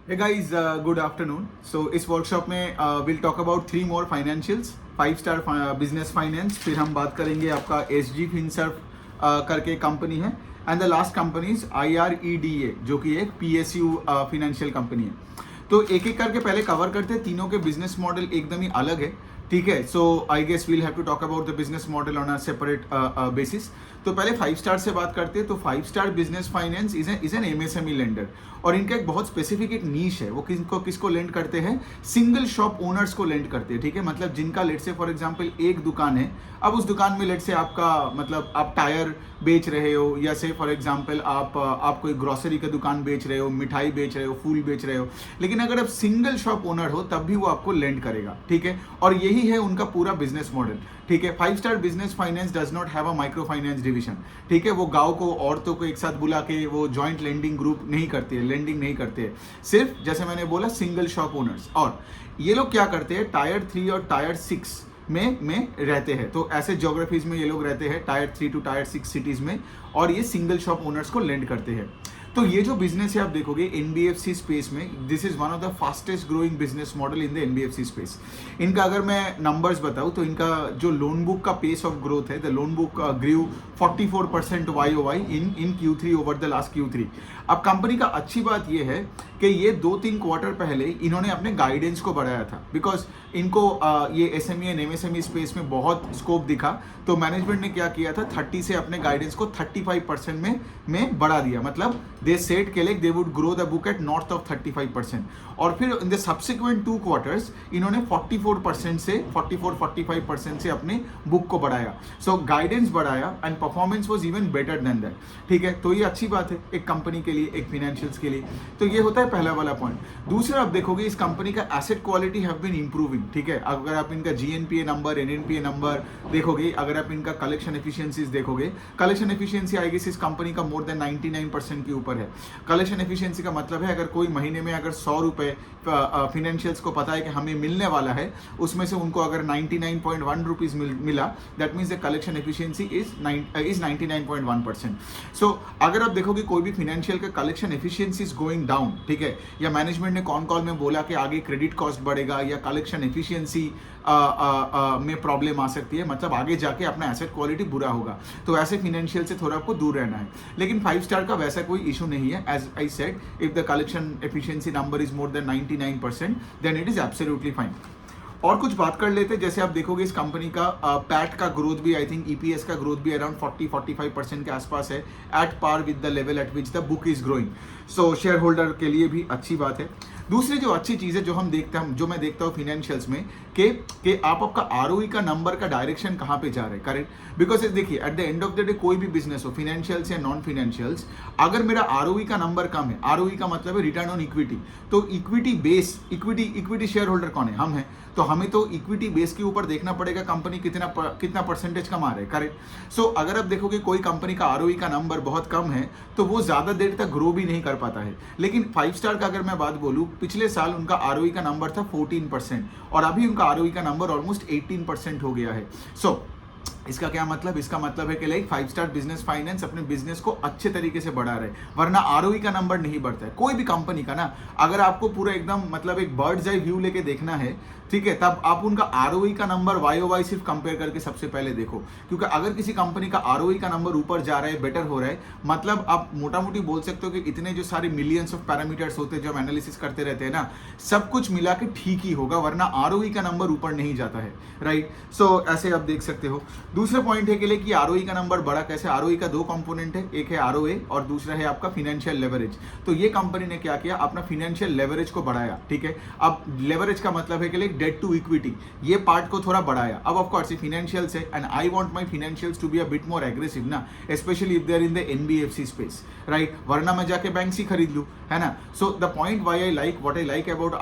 Hey guys, good afternoon. So इस workshop में we'll talk about three more financials, 5 star business finance. फिर हम बात करेंगे आपका SG FinServ करके कंपनी है and the last company is IREDA जो कि एक PSU फिनेंशियल कंपनी है. तो एक एक करके पहले कवर करते हैं. तीनों के बिजनेस मॉडल एकदम ही अलग है. ठीक है, so I guess we'll have to talk about the business model on a separate basis. तो पहले 5 स्टार से बात करते हैं. तो 5 star business finance is an MSME lender और इनका एक बहुत स्पेसिफिक एक नीश है. वो किसको लेंड करते हैं? सिंगल शॉप ओनर्स को लेंड करते हैं. ठीक है, मतलब जिनका लेट से फॉर एग्जांपल एक दुकान है. अब उस दुकान में लेट से आपका मतलब आप टायर बेच रहे हो या से फॉर एग्जांपल आप कोई ग्रोसरी का दुकान बेच रहे हो, मिठाई बेच रहे हो, फूल बेच रहे हो, लेकिन अगर आप सिंगल शॉप ओनर हो तब भी वो आपको लेंड करेगा. ठीक है, और यही है उनका पूरा बिजनेस मॉडल. ठीक है, 5 star business finance does not have a micro finance division. ठीक है, वो गांव को औरतों को एक साथ बुला के वो जॉइंट लेंडिंग ग्रुप नहीं करती है, लेंडिंग नहीं करते हैं. सिर्फ जैसे मैंने बोला सिंगल शॉप ओनर्स. और ये लोग क्या करते हैं? टायर 3 और टायर 6 में रहते हैं. तो ऐसे ज्योग्राफीज में ये लोग रहते हैं, टायर 3 टू टायर 6 सिटीज में, और ये सिंगल शॉप ओनर्स को लेंड करते हैं. तो ये जो बिजनेस है आप देखोगे NBFC स्पेस में, this is one of the fastest growing business model in the NBFC space. इनका अगर मैं नंबर्स बताऊं तो इनका जो लोन बुक का पेस ऑफ ग्रोथ है, the loan book grew 44% YOY in Q3 over the last Q3. अब कंपनी का अच्छी बात ये है कि ये 2-3 क्वार्टर पहले इन्होंने अपने गाइडेंस को बढ़ाया था, बिकॉज इनको ये SME एंड MSME स्पेस में बहुत स्कोप दिखा. तो मैनेजमेंट ने क्या किया था, 30 से अपने गाइडेंस को 35% में बढ़ा दिया. मतलब दे सेट के like they would grow the book at north of 35%. और फिर इन द सब्सिक्वेंट 2 क्वार्टर्स इन्होंने 44% से 45% से अपने बुक को बढ़ाया. सो गाइडेंस बढ़ाया and performance was even better than that. ठीक है, तो ये अच्छी बात है एक कंपनी के लिए, एक फाइनेंशियल्स के लिए. तो ये होता है पहला वाला पॉइंट. दूसरा आप देखोगे इस कंपनी का asset quality have been improving. ठीक है, अगर आप इनका GNPA नंबर, NNPA नंबर देखोगे, अगर आप इनका कलेक्शन एफिशिएंसीज देखोगे, कलेक्शन एफिशिएंसी आई गेस इस कंपनी का मोर देन 99% के ऊपर है. कलेक्शन एफिशिएंसी का मतलब है अगर कोई महीने में अगर 100 रुपए फाइनेंशियल्स को पता है कि हमें मिलने वाला है, उसमें से उनको अगर 99.1 रुपीज मिला, that means the collection efficiency is 99.1%. सो अगर आप देखोगे कोई भी फाइनेंशियल का collection efficiency is going down, ठीक है, या मैनेजमेंट ने कॉल में बोला कि आगे क्रेडिट कॉस्ट बढ़ेगा या कलेक्शन एफिशिएंसी में प्रॉब्लम आ सकती है, मतलब आगे जाके अपना एसेट क्वालिटी बुरा होगा, तो ऐसे फाइनेंशियल से थोड़ा आपको दूर रहना है. लेकिन 5 स्टार का वैसा कोई इशू नहीं है. As I said, if the collection efficiency number is more than 99%, then it is absolutely fine. और कुछ बात कर लेते हैं. जैसे आप देखोगे इस कंपनी का पैट का ग्रोथ भी, आई थिंक EPS का ग्रोथ भी अराउंड 40-45% के आसपास है, at par with the level at which the book is growing. So shareholder के लिए भी अच्छी बात है. दूसरी जो अच्छी चीज़ है जो जो मैं देखता हूँ फाइनेंशियल्स में, कि आप आपका ROE का नंबर का डायरेक्शन कहाँ पे जा रहे हैं, करेक्ट. बिकॉज देखिए at the end of the day कोई भी बिजनेस हो, फाइनेंशियल्स या नॉन फाइनेंशियल्स, अगर मेरा ROE का नंबर कम है, ROE का मतलब है रिटर्न ऑन इक्विटी, तो इक्विटी शेयर होल्डर कौन है? हम हैं. तो हमें तो इक्विटी बेस के ऊपर देखना पड़ेगा कंपनी कितना परसेंटेज कमा रहे, करेक्ट. सो अगर आप देखोगे कोई कंपनी का ROE का नंबर बहुत कम है तो वो ज्यादा देर तक ग्रो भी नहीं कर पाता है. लेकिन 5 स्टार का अगर मैं बात बोलूं, पिछले साल उनका ROE का नंबर था 14% और अभी उनका ROE का नंबर ऑलमोस्ट 18% हो गया है. सो इसका क्या मतलब? इसका मतलब है कि लाइक 5 स्टार बिजनेस फाइनेंस अपने बिजनेस को अच्छे तरीके से बढ़ा रहे, वरना ROE का नंबर नहीं बढ़ता है कोई भी कंपनी का ना. अगर आपको पूरा एकदम मतलब एक बर्ड्स आई व्यू लेके देखना है, ठीक है, तब आप उनका ROE का नंबर YOY सिर्फ कंपेयर करके सबसे पहले देखो. क्योंकि अगर किसी कंपनी का ROE का नंबर ऊपर जा रहा है, बेटर हो रहा है, मतलब आप मोटा मोटी बोल सकते हो कि इतने जो सारे मिलियंस ऑफ पैरामीटर्स होते हैं जो हम एनालिसिस करते रहते हैं ना, सब कुछ मिला के ठीक ही होगा, वरना ROE का नंबर ऊपर नहीं जाता है, राइट. सो ऐसे आप देख सकते हो. दूसरा पॉइंट है कि ROE का नंबर बढ़ा कैसे? ROE का 2 कंपोनेंट है, एक है ROA और दूसरा है आपका फाइनेंशियल लेवरेज. तो ये कंपनी ने क्या किया, अपना फाइनेंशियल लेवरेज को बढ़ाया. ठीक है, अब लेवरेज का मतलब है कि डेट टू इक्विटी, ये पार्ट को थोड़ा बढ़ाया. अब ऑफ कोर्स ये फाइनेंशियल्स है and I want my financials to be a bit more aggressive ना, especially if they are in the NBFC space, right, वरना मैं जाके बैंक से खरीद लूं, है ना. So the point what I like about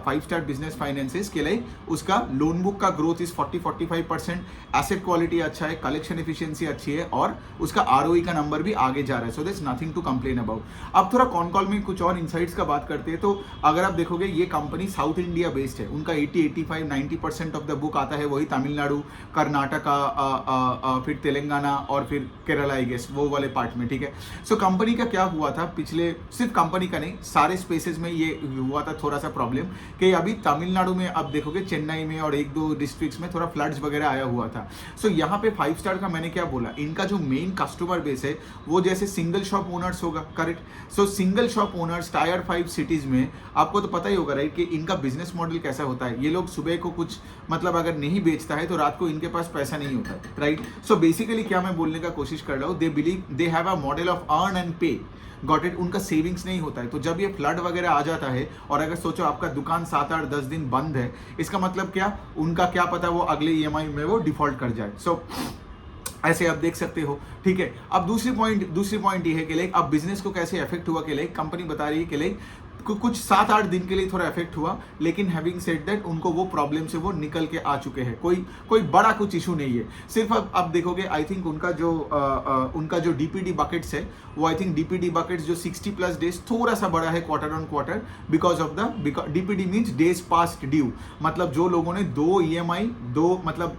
5 star business finance is कि लाइक उसका लोन बुक का ग्रोथ इज 40-45%, एसेट क्वालिटी अच्छा है, कलेक्शन एफिशिएंसी अच्छी है और उसका ROE का नंबर भी आगे जा रहा है, so there is nothing to complain about. अब थोड़ा कॉन कॉल में कुछ और इनसाइट्स का बात करते हैं। तो अगर आप देखोगे ये कंपनी साउथ इंडिया बेस्ड है, उनका 80-85-90% ऑफ द बुक आता है वही तमिलनाडु, कर्नाटका, फिर तेलंगाना और फिर केरला, आई गेस वो वाले पार्ट में, ठीक है। सो कंपनी का क्या हुआ था पिछले, सिर्फ कंपनी का नहीं सारे स्पेसेस में ये हुआ था थोड़ा सा प्रॉब्लम कि अभी तमिलनाडु में आप देखोगे चेन्नई में और 1-2 डिस्ट्रिक्ट्स में थोड़ा फ्लड्स वगैरह आया हुआ था। सो यहाँ पे 5 स्टार का मैंने क्या बोला, इनका जो मेन कस्टमर बेस है वो जैसे सिंगल शॉप ओनर्स होगा, करेक्ट। सो single shop owners tyre 5 cities में आपको तो पता ही होगा राइट कि इनका बिजनेस मॉडल कैसा होता है। ये लोग सुबह को कुछ मतलब अगर नहीं बेचता है तो रात को इनके पास पैसा नहीं होता, राइट। सो बेसिकली क्या मैं बोलने का कोशिश कर रहा हूँ, they believe they have a model of earn and पे, गॉट इट। उनका सेविंग्स नहीं होता है, तो जब ये फ्लड वगैरह आ जाता है और अगर सोचो आपका दुकान 7-8-10 दिन बंद है, इसका मतलब क्या, उनका क्या पता वो अगले EMI में वो डिफॉल्ट कर जाए। सो ऐसे आप देख सकते हो, ठीक है। अब दूसरी पॉइंट ये है कि लाइक अब बिजनेस को कैसे इफेक्ट हुआ कि लाइक कंपनी बता रही है कि लाइक कुछ 7-8 दिन के लिए थोड़ा इफेक्ट हुआ, लेकिन हैविंग सेड दैट उनको वो प्रॉब्लम से वो निकल के आ चुके हैं, कोई बड़ा कुछ इशू नहीं है। सिर्फ अब देखोगे आई थिंक उनका जो DPD बकेट्स है वो आई थिंक DPD बकेट्स जो 60+ डेज थोड़ा सा बड़ा है quarter on quarter, because of the DPD means days past due, मतलब जो लोगों ने 2 EMI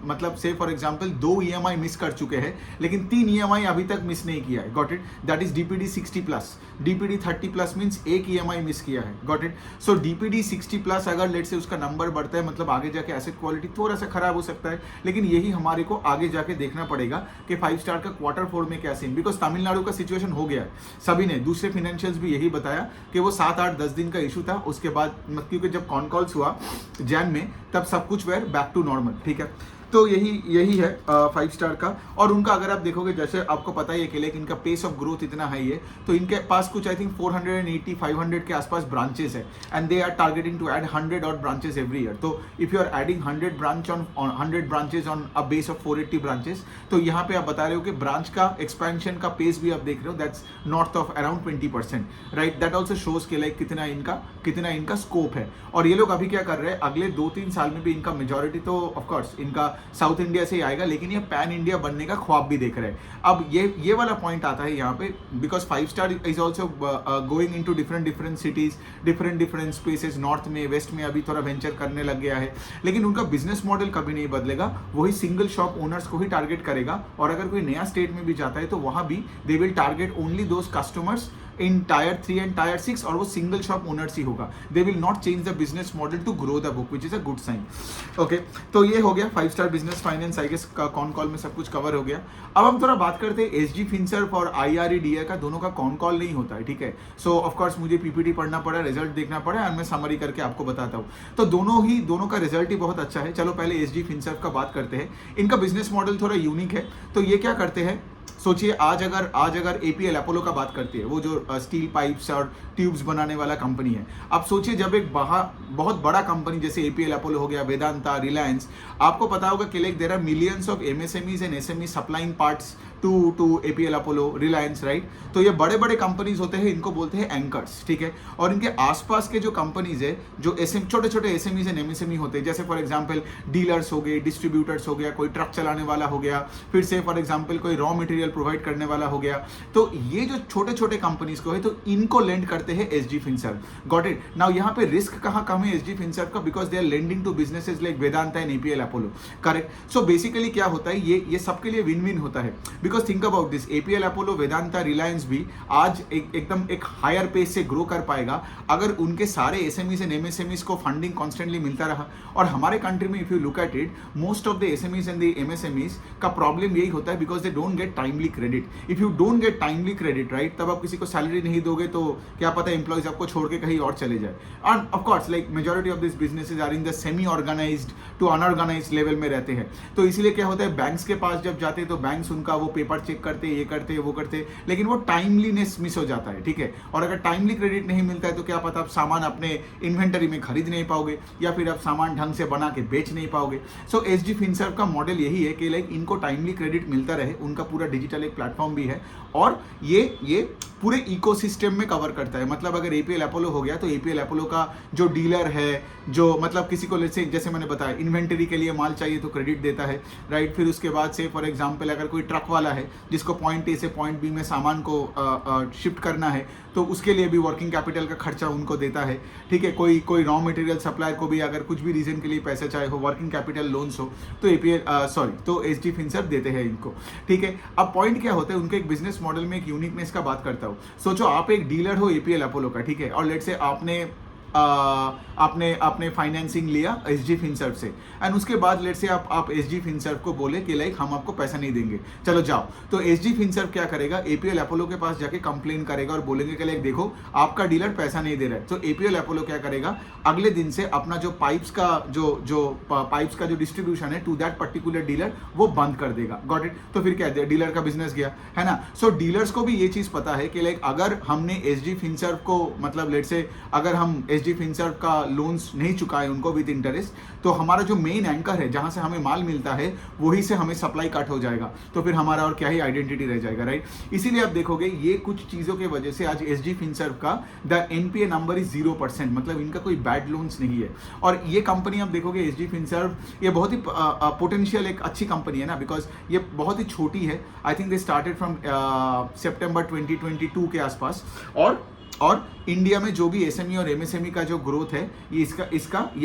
मतलब से फॉर एग्जाम्पल 2 EMI मिस कर चुके हैं लेकिन 3 EMI अभी तक मिस नहीं किया है, got it. That is DPD 60+। DPD 30+ means 1 EMI miss किया है, गॉट इट। सो DPD 60+ अगर लेट से उसका नंबर बढ़ता है मतलब आगे जाके एसेट क्वालिटी थोड़ा सा खराब हो सकता है, लेकिन यही हमारे को आगे जाके देखना पड़ेगा कि 5 स्टार का Q4 में क्या सीन, बिकॉज तमिलनाडु का सिचुएशन हो गया है, सभी ने दूसरे फाइनेंशियल्स भी यही बताया कि वो 7-8-10 दिन का इशू था, उसके बाद क्योंकि जब कॉन कॉल्स हुआ जैन में तब सब कुछ वेयर बैक टू नॉर्मल, ठीक है। तो यही है 5 स्टार का। और उनका अगर आप देखोगे जैसे आपको पता ही है कि इनका पेस ऑफ ग्रोथ इतना हाई है, तो इनके पास कुछ आई थिंक 480-500 के आसपास ब्रांचेस है and they are targeting to add 100 और ब्रांचेस एवरी ईयर। तो if you are adding 100 branches on a base of 480 branches, तो यहाँ पे आप बता रहे हो कि ब्रांच का एक्सपेंशन का पेस भी आप देख रहे हो, that's north of around 20%, right. That also shows के लाइक कितना इनका स्कोप है। और ये लोग अभी क्या कर रहे हैं, अगले 2-3 साल में भी इनका मेजोरिटी तो ऑफकोर्स इनका साउथ इंडिया से ही आएगा, लेकिन ये पैन इंडिया बनने का ख्वाब भी देख रहे हैं। अब ये वाला पॉइंट आता है यहाँ पे, because 5 star is also going into different cities, different spaces, north में, वेस्ट में अभी थोड़ा वेंचर करने लग गया है, लेकिन उनका बिजनेस मॉडल कभी नहीं बदलेगा, वही सिंगल शॉप ओनर्स को ही टारगेट करेगा। और अगर कोई नया स्टेट में भी जाता है तो वहां भी they will target only those customers in Tier 3 and Tier 6, और वो सिंगल शॉप ओनर्स ही होगा। They will not change the business model to grow the book, which is a good sign. Okay, तो ये हो गया 5 star business finance, I guess का con call में सब कुछ कवर हो गया। अब हम थोड़ा बात करते हैं SG फिनसर्व और IREDA का, दोनों का कॉन कॉल नहीं होता है, ठीक है। सो ऑफकोर्स मुझे PPT पढ़ना पड़ा, रिजल्ट देखना पड़ा और मैं समरी करके आपको बताता हूँ। तो दोनों का रिजल्ट ही बहुत अच्छा है। चलो पहले SG फिनसर्व का बात करते हैं। इनका बिजनेस मॉडल थोड़ा यूनिक है। तो ये क्या करते हैं, सोचिए आज अगर APL अपोलो का बात करती है, वो जो स्टील पाइप्स और ट्यूब्स बनाने वाला कंपनी है। अब सोचिए जब एक बहुत बड़ा कंपनी जैसे APL अपोलो हो गया, वेदांता, रिलायंस, आपको पता होगा कि like there are millions of MSMEs and SMEs supplying parts to APL Apollo, Reliance, right. तो ये बड़े बड़े कंपनीज होते हैं, इनको बोलते हैं एंकर्स, ठीक है। और इनके आसपास के जो कंपनीज है, जो छोटे छोटे SMEs एंड MSME होते हैं, जैसे फॉर एग्जांपल डीलर्स हो गए, डिस्ट्रीब्यूटर्स हो गया, कोई ट्रक चलाने वाला हो गया, फिर से फॉर एग्जांपल कोई रॉ मटेरियल प्रोवाइड करने वाला हो गया। तो ये जो छोटे छोटे कंपनीज को है तो इनको लेंड करते हैं SG Finserv, got it. Now यहाँ पे रिस्क कहाँ कम है SG फिनसर्व का, because they are lending to businesses like Vedanta and APL Apollo, correct. So basically क्या होता है, ये सबके लिए विन विन होता है, because think about this, APL Apollo, Vedanta, Reliance भी आज एकदम एक हायर पेस से ग्रो कर पाएगा अगर उनके सारे SMEs एंड MSMEs को फंडिंग कॉन्स्टेंटली मिलता रहा। और हमारे कंट्री में if you look at it, most of the SMEs and the MSMEs का प्रॉब्लम यही होता है, because they don't get timely credit. If you don't get timely credit, right, तब आप किसी को सैलरी नहीं दोगे तो क्या पता एम्प्लॉइज आपको छोड़ के कहीं और चले जाए। And of course like majority of this businesses are in the semi organised to unorganised level में रहते हैं। तो इसीलिए क्या होता है, बैंक्स के पास जब जाते हैं तो बैंक्स उनका वो पेपर चेक करते, ये करते वो करते, लेकिन वो टाइमलीनेस मिस हो जाता है, ठीक है। और अगर टाइमली क्रेडिट नहीं मिलता है तो क्या पता आप सामान अपने इन्वेंटरी में खरीद नहीं पाओगे, या फिर आप सामान ढंग से बना के बेच नहीं पाओगे। सो SG फिनसर्व का मॉडल यही है कि लाइक इनको टाइमली क्रेडिट मिलता रहे, उनका पूरा डिजिटल एक प्लेटफॉर्म भी है, और ये पूरे इकोसिस्टम में कवर करता है। मतलब अगर एपीएल अपोलो हो गया तो एपीएल अपोलो का जो डीलर है, जो मतलब किसी को जैसे मैंने बताया इन्वेंटरी के लिए माल चाहिए तो क्रेडिट देता है, राइट। फिर उसके बाद से फॉर एग्जांपल अगर कोई ट्रक वाला है जिसको पॉइंट ए से पॉइंट बी में सामान को शिफ्ट करना है तो उसके लिए भी वर्किंग कैपिटल का खर्चा उनको देता है, ठीक है। कोई रॉ मटेरियल सप्लायर को भी अगर कुछ भी रीजन के लिए पैसे चाहे हो, वर्किंग कैपिटल लोन्स हो, तो तो एसजी फिनसर्व देते हैं इनको, ठीक है। अब पॉइंट क्या होता है, उनके एक बिजनेस मॉडल में एक यूनिकनेस का बात करता हूँ। सोचो आप एक डीलर हो एपीएल अपोलो का, ठीक है, और लेट से आपने फाइनेंसिंग लिया एसजी फिनसर्व से, एंड उसके बाद लेट से आप एसजी फिनसर्व को बोले कि लाइक हम आपको पैसा नहीं देंगे, चलो जाओ। तो एसजी फिनसर्व क्या करेगा, एपीएल अपोलो के पास जाके कंप्लेन करेगा और बोलेंगे कि लाइक देखो आपका डीलर पैसा नहीं दे रहा है। तो एपीएल अपोलो क्या करेगा, अगले दिन से अपना जो पाइप्स का जो डिस्ट्रीब्यूशन है टू दैट पर्टिकुलर डीलर वो बंद कर देगा। Got it. तो फिर क्या डीलर का बिजनेस गया, है ना। सो डीलर्स को भी ये चीज पता है कि लाइक अगर हमने एसजी फिनसर्व को मतलब लेट से अगर हम एसजी फिनसर्व का लोन्स नहीं चुकाए उनको विद इंटरेस्ट, तो हमारा जो मेन एंकर है जहां से हमें माल मिलता है वही से हमें सप्लाई कट हो जाएगा, तो फिर हमारा और क्या ही आइडेंटिटी रह जाएगा, राइट। इसीलिए आप देखोगे ये कुछ चीजों की वजह से आज एसजी फिनसर्व का द एनपीए नंबर इज 0%, मतलब इनका कोई बैड लोन्स नहीं है। और ये कंपनी आप देखोगे एसजी फिनसर्व, ये बहुत ही पोटेंशियल एक अच्छी कंपनी है ना, बिकॉज ये बहुत ही छोटी है। I think they started from September 2022 के आसपास, और इंडिया में जो भी एसएमई और एमएसएमई का जो ग्रोथ है ये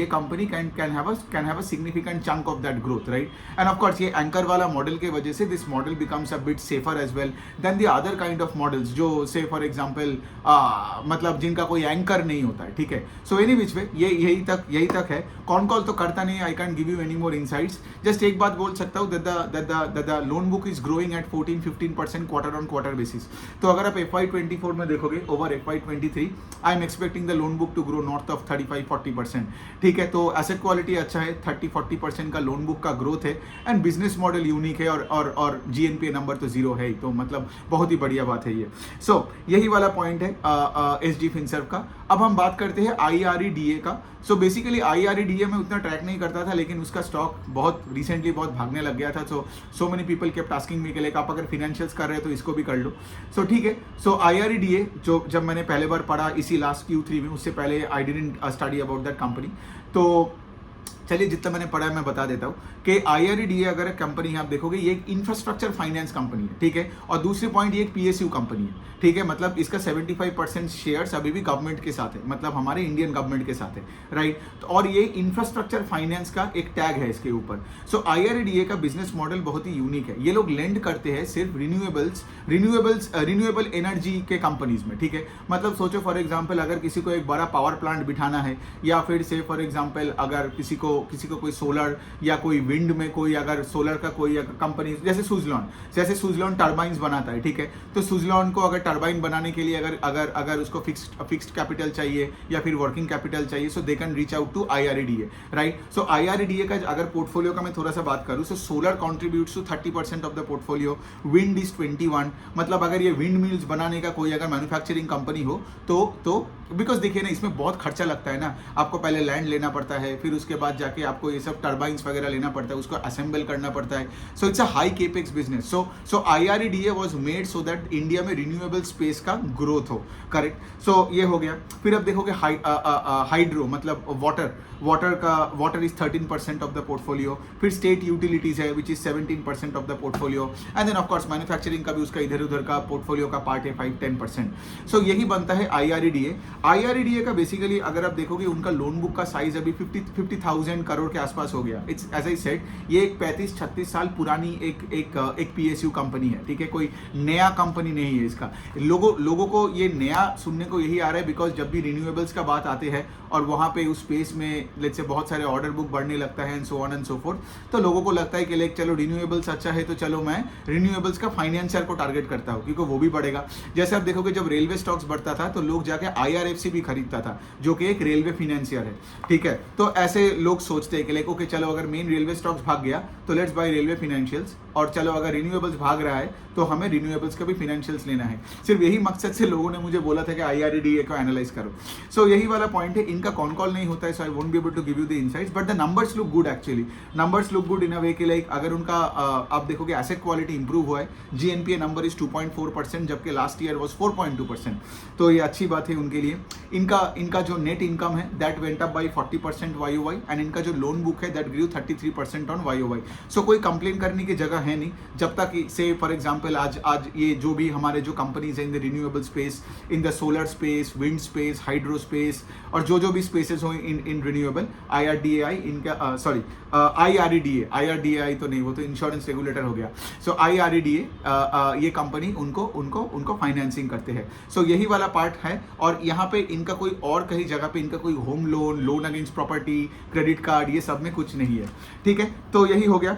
company can have a significant chunk of that growth, right. And of course ये एंकर वाला मॉडल के वजह से this model becomes a bit safer as well than the other kind of models जो से फॉर एग्जांपल मतलब जिनका कोई एंकर नहीं होता है, ठीक है। सो एनी विच वे यही तक है। कौन कॉल तो करता नहीं, I can't give you any more insights. Just एक बात बोल सकता हूँ that the loan book is growing at 14-15% quarter on quarter basis. तो अगर आप FY24 में देखोगे over FY23 I am expecting the loan book to grow north of 35-40%, ठीक है। तो एसेट क्वालिटी अच्छा है, 30-40% का लोन बुक का ग्रोथ है, एंड बिजनेस मॉडल यूनिक है, और जीएनपीए नंबर तो 0 है ही, तो मतलब बहुत ही बढ़िया बात है ये। सो यही वाला पॉइंट है एसजी फिनसर्व का। अब हम बात करते हैं IREDA का। सो बेसिकली IREDA में उतना ट्रैक नहीं करता था, लेकिन उसका स्टॉक बहुत रिसेंटली बहुत भागने लग गया था। So many people kept asking me के लाइक आप अगर फाइनेंशियल्स कर रहे हो तो इसको भी कर लो। सो ठीक है। सो IREDA जो जब मैंने पहले बार पढ़ा इसी लास्ट Q3 में, उससे पहले I didn't study about that company. तो चलिए जितना मैंने पढ़ा है मैं बता देता हूँ कि IREDA अगर एक कंपनी है, आप देखोगे ये एक इंफ्रास्ट्रक्चर फाइनेंस कंपनी है, ठीक है। और दूसरी पॉइंट ये एक PSU कंपनी है, ठीक है। मतलब इसका 75% शेयर्स अभी भी गवर्नमेंट के साथ है, मतलब हमारे इंडियन गवर्नमेंट के साथ है, राइट। और ये इंफ्रास्ट्रक्चर फाइनेंस का एक टैग है इसके ऊपर। सो IREDA का बिजनेस मॉडल बहुत ही यूनिक है। ये लोग लेंड करते हैं सिर्फ रिन्यूएबल एनर्जी के कंपनीज में, ठीक है। मतलब सोचो फॉर एग्जाम्पल अगर किसी को एक बड़ा पावर प्लांट बिठाना है, या फिर से फॉर एग्जाम्पल अगर किसी को कोई सोलर या कोई विंड में कोई अगर सोलर का कोई कंपनी जैसे सुजलॉन टर्बाइंस बनाता है, ठीक है। तो सुजलॉन को अगर टर्बाइन बनाने के लिए अगर उसको फिक्स्ड कैपिटल चाहिए या फिर वर्किंग कैपिटल चाहिए, so they can reach out to IREDA, right. So IREDA का अगर पोर्टफोलियो का मैं थोड़ा सा बात करूँ, so solar contributes to 30% of the portfolio, wind is 21। मतलब अगर ये विंड मिल्स बनाने का कोई अगर मैन्युफैक्चरिंग कंपनी हो तो बिकॉज देखिए ना, इसमें बहुत खर्चा लगता है ना, आपको पहले लैंड लेना पड़ता है, फिर उसके बाद जाके आपको ये सब टर्बाइंस वगैरह लेना पड़ता है, उसको असेंबल करना पड़ता है। So it's a high capex business. So IREDA was made so that India में रिन्यूएबल स्पेस का ग्रोथ हो, करेक्ट। सो ये हो गया। फिर अब देखोगे हाइड्रो मतलब water is 13% of the portfolio. फिर स्टेट यूटिलिटीज है which is 17% of the portfolio, and then of course manufacturing का भी उसका इधर उधर का पोर्टफोलियो का पार्ट है 5-10%। सो यही बनता है IREDA का। बेसिकली अगर आप देखोगे उनका लोन बुक का साइज अभी 50,000 करोड़ के आसपास हो गया। इट्स एज आई सेड, ये एक 35-36 साल पुरानी एक PSU कंपनी है, ठीक है। कोई नया कंपनी नहीं है इसका। लोगों को ये नया सुनने को यही आ रहा है बिकॉज जब भी रिन्यूएबल्स का बात आते हैं और वहाँ पे उस स्पेस में लेट्स से बहुत सारे ऑर्डर बुक बढ़ने लगता है and so on and so fourth, तो लोगों को लगता है कि लाइक चलो रिन्यूएबल्स अच्छा है तो चलो मैं रिन्यूएबल्स का फाइनेंशियर को टारगेट करता हूँ क्योंकि वो भी बढ़ेगा। जैसे आप देखोगे जब रेलवे स्टॉक्स बढ़ता था तो लोग जाके IRFC भी खरीदता था जो कि एक रेलवे फाइनेंशियर है, ठीक है। तो ऐसे लोग सोचते हैं कि लाइक ओके चलो अगर मेन रेलवे स्टॉक्स भाग गया तो लेट्स बाय रेलवे फाइनेंशियल्स, और चलो अगर रिन्यूएबल्स भाग रहा है तो हमें रिन्यूएबल्स का भी फिनेंशियल्स लेना है। सिर्फ यही मकसद से लोगों ने मुझे बोला था कि IRDA को एनालाइज करो। सो यही वाला पॉइंट है, इनका कॉन कॉल नहीं होता है, so I won't be able to give you the insights, but the numbers look good actually. Numbers look good in a way कि लाइक अगर उनका आप देखोगे एसेट क्वालिटी इंप्रूव हुआ है, GNPA नंबर इज 2.4% जबकि लास्ट ईयर वॉज 4.2%, तो ये अच्छी बात है उनके लिए। इनका जो नेट इनकम है that went up by 40% YOY, and इनका जो लोन बुक है दैट ग्रू 33% ऑन YOY। सो कोई कंप्लेन करने की जगह है नहीं, जब तक से फॉर एग्जाम्पल आज ये जो भी हमारे जो कंपनीज हैं in the renewable space, in the solar space, wind space, hydro space, और जो भी स्पेसेस हो इन रिन्यूएबल, IRDAI इनका सॉरी IRDA तो नहीं, वो तो इंश्योरेंस रेगुलेटर हो गया। सो IRDA ये कंपनी उनको फाइनेंसिंग करते हैं। सो यही वाला पार्ट है, और यहाँ पे इनका कोई और कहीं जगह पे इनका कोई home loan against property, credit card, ये सब में कुछ नहीं है। ठीक है, तो यही हो गया,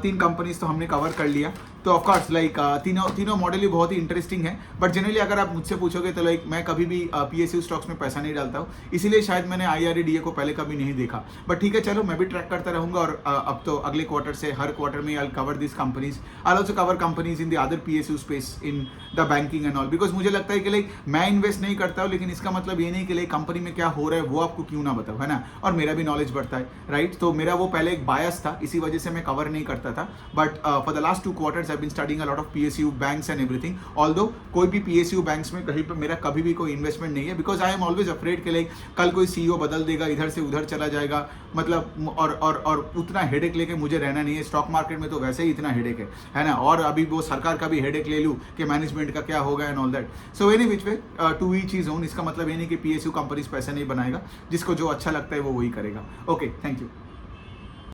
3 कंपनीज तो हमने कवर कर लिया। तो ऑफकोर्स लाइक तीनों मॉडल ही बहुत ही इंटरेस्टिंग है, बट जनरली अगर आप मुझसे पूछोगे तो लाइक मैं कभी भी PSU स्टॉक्स में पैसा नहीं डालता हूँ, इसीलिए शायद मैंने IRDA को पहले कभी नहीं देखा। बट ठीक है, चलो मैं भी ट्रैक करता रहूंगा, और अब तो अगले क्वार्टर से हर क्वार्टर में I cover this companies, I also cover companies in the other PSU space in the banking and all, because मुझे लगता है कि लाइक मैं इन्वेस्ट नहीं करता हूँ, लेकिन इसका मतलब ये नहीं कि लाइक कंपनी में क्या हो रहा है वो आपको क्यों ना बताओ, है ना, और मेरा भी नॉलेज बढ़ता है, राइट। तो मेरा वो पहले एक बायस था, इसी वजह से मैं कवर नहीं करता था, but for the last 2 quarters I been studying a lot of PSU banks and everything. Although कोई भी PSU बैंक्स में कहीं पे मेरा कभी भी कोई इन्वेस्टमेंट नहीं है, because I am always afraid के लाइक कल कोई CEO बदल देगा, इधर से उधर चला जाएगा, मतलब और उतना हेडेक लेके मुझे रहना नहीं है। स्टॉक मार्केट में तो वैसे ही इतना हेडेक है ना, और अभी वो सरकार का भी हेडेक ले लूँ कि मैनेजमेंट का क्या होगा and all that. So any which way to each is own, इसका मतलब ये नहीं कि PSU कंपनीज पैसा नहीं बनाएगा, जिसको जो अच्छा लगता है वो वही करेगा। Okay, thank you.